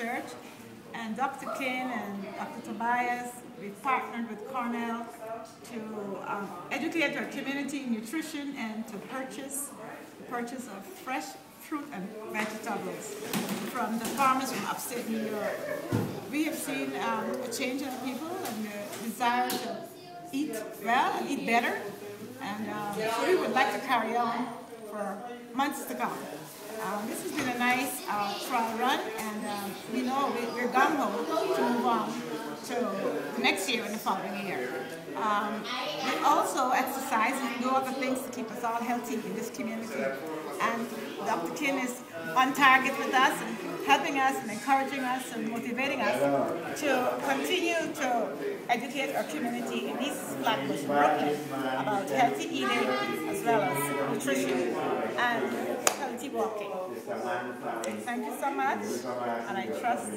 Church. And Dr. King and Dr. Tobias, we partnered with Cornell to educate our community in nutrition and to purchase of fresh fruit and vegetables from the farmers from upstate New York. We have seen a change in people and the desire to eat well and eat better, and so we would like to carry on for months to come. This has been a nice trial run, and we know we're gung-ho to move on to the next year and the following year. We also exercise and do other things to keep us all healthy in this community. And Dr. King is on target with us and helping us and encouraging us and motivating us to continue to educate our community in East Flatbush, Brooklyn, about healthy eating as well as nutrition and healthy walking. Thank you so much, and I trust